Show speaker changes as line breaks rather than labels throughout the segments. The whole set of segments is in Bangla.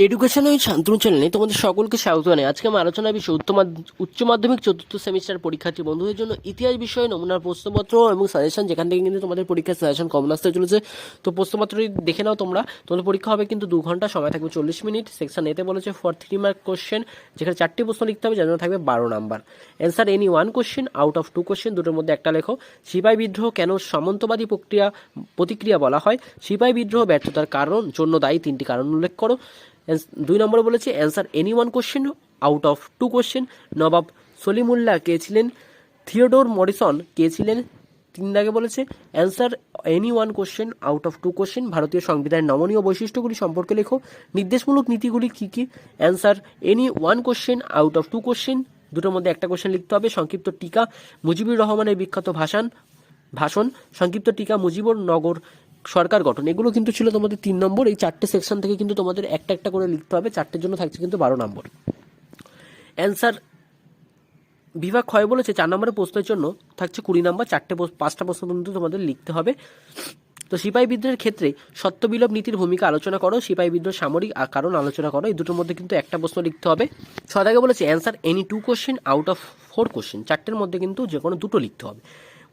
এডুকেশন ওই শান্তনু চ্যানেলে তোমাদের সকলকে স্বাগত জানাই। আজকে আমি আলোচনা বিষয় উচ্চ মাধ্যমিক চতুর্থ সেমিস্টার পরীক্ষার্থী বন্ধুদের জন্য ইতিহাস বিষয়ে নমুনার প্রশ্নপত্র এবং সাজেশন, যেখান থেকে কিন্তু তোমাদের পরীক্ষার সাজেশন কমন আসতে চলেছে। তো প্রশ্নপত্রটি দেখে নাও তোমরা। তোমাদের পরীক্ষা হবে কিন্তু 2 ঘন্টা, সময় থাকবে 40 মিনিট। সেকশন এতে বলেছে ফর 3 মার্ক কোশ্চেন, যেখানে 4টি প্রশ্ন লিখতে হবে, যার জন্য থাকবে 12 number. Answer any 1 question out of 2 question, দুটোর মধ্যে একটা লেখো। সিপাহী বিদ্রোহ কেন সামন্তবাদী প্রতিক্রিয়া বলা হয়? সিপাহী বিদ্রোহ ব্যর্থতার জন্য দায়ী 3টি কারণ উল্লেখ করো। 2 নম্বরে বলেছে answer any 1 question out of 2 question. Nawab Salimullah কে ছিলেন? থিওডোর মরিসন কে ছিলেন? 3 দাগে বলেছে answer any 1 question out of 2 question. ভারতীয় সংবিধানের নমনীয় বৈশিষ্ট্যগুলি সম্পর্কে লেখো। নির্দেশমূলক নীতিগুলি কী কী? Answer any 1 question out of 2 question, দুটোর মধ্যে একটা কোশ্চেন লিখতে হবে। সংক্ষিপ্ত টিকা মুজিবুর রহমানের বিখ্যাত ভাষণ। সংক্ষিপ্ত টিকা মুজিবুর নগর সরকার গঠন। এগুলো কিন্তু ছিল তোমাদের 3 নম্বর। এই 4টে সেকশন থেকে কিন্তু তোমাদের একটা একটা করে লিখতে হবে। 4টের জন্য থাকছে কিন্তু 12 নম্বর। অ্যান্সার বিভাগ ক্ষয় বলেছে 4 নম্বরের প্রশ্নের জন্য থাকছে 20 নম্বর। 5টা প্রশ্ন কিন্তু তোমাদের লিখতে হবে। তো সিপাহী বিদ্রোহের ক্ষেত্রে সত্যবিলোপ নীতির ভূমিকা আলোচনা করো। সিপাহী বিদ্রোহ সামরিক কারণ আলোচনা করো। এই দুটোর মধ্যে কিন্তু একটা প্রশ্ন লিখতে হবে। 6 দাগে বলেছে answer any 2 question out of 4 question. 4টের মধ্যে কিন্তু যে কোনো দুটো লিখতে হবে।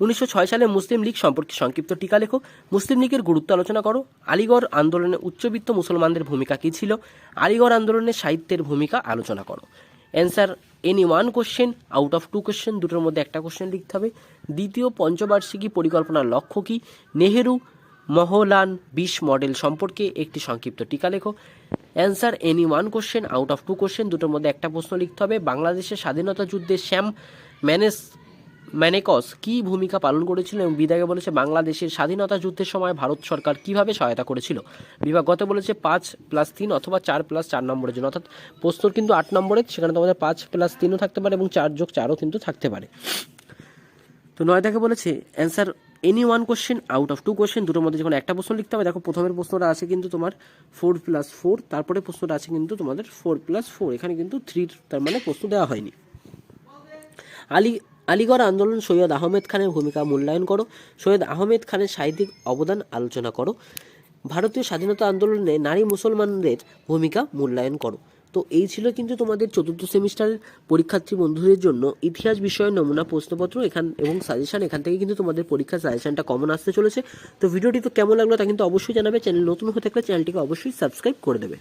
1906 সালে মুসলিম লীগ সম্পর্কে সংক্ষিপ্ত টিকা লেখো। মুসলিম লীগের গুরুত্ব আলোচনা করো। আলিগড় আন্দোলনে উচ্চবিত্ত মুসলমানদের ভূমিকা কী ছিল? আলিগড় আন্দোলনে সাহিত্যের ভূমিকা আলোচনা করো। Answer any 1 question out of 2 question, দুটোর মধ্যে একটা কোশ্চেন লিখতে হবে। দ্বিতীয় পঞ্চবার্ষিকী পরিকল্পনার লক্ষ্য কী? নেহেরু মহলান 20 মডেল সম্পর্কে একটি সংক্ষিপ্ত টিকা লেখো। Answer any 1 question out of 2 question, দুটোর মধ্যে একটা প্রশ্ন লিখতে হবে। বাংলাদেশের স্বাধীনতা যুদ্ধে শ্যাম ম্যানেকস কী ভূমিকা পালন করেছিল? এবং বিভাগে বলেছে বাংলাদেশের স্বাধীনতা যুদ্ধের সময় ভারত সরকার কিভাবে সহায়তা করেছিল। বিভাগ গত বলেছে 5+3 অথবা 4+4 নম্বরের জন্য, অর্থাৎ প্রশ্ন কিন্তু 8 নম্বরের, সেখানে তোমাদের 5+3ও থাকতে পারে এবং 4+4ও কিন্তু থাকতে পারে। তো 9 থেকে বলেছে answer any 1 question out of 2 question, দুটোর মধ্যে যখন একটা প্রশ্ন লিখতে হবে। দেখো প্রথমের প্রশ্নটা আছে কিন্তু তোমার 4+4, তারপরে প্রশ্নটা আছে কিন্তু তোমাদের 4+4, এখানে কিন্তু 3 তার মানে প্রশ্ন দেওয়া হয়নি। আলিগড় আন্দোলন সৈয়দ আহমেদ খানের ভূমিকা মূল্যায়ন করো। সৈয়দ আহমেদ খানের সাহিত্যিক অবদান আলোচনা করো। ভারতীয় স্বাধীনতা আন্দোলনে নারী মুসলমানদের ভূমিকা মূল্যায়ন করো। তো এই ছিল কিন্তু তোমাদের চতুর্থ সেমিস্টারের পরীক্ষার্থী বন্ধুদের জন্য ইতিহাস বিষয়ের নমুনা প্রশ্নপত্র এবং সাজেশন। এখান থেকে কিন্তু তোমাদের পরীক্ষার সাজেশনটা কমন আসতে চলেছে। তো ভিডিওটি তো কেমন লাগলো তা কিন্তু অবশ্যই জানাবে। চ্যানেল নতুন হয়ে থাকলে চ্যানেলটিকে অবশ্যই সাবস্ক্রাইব করে দেবে।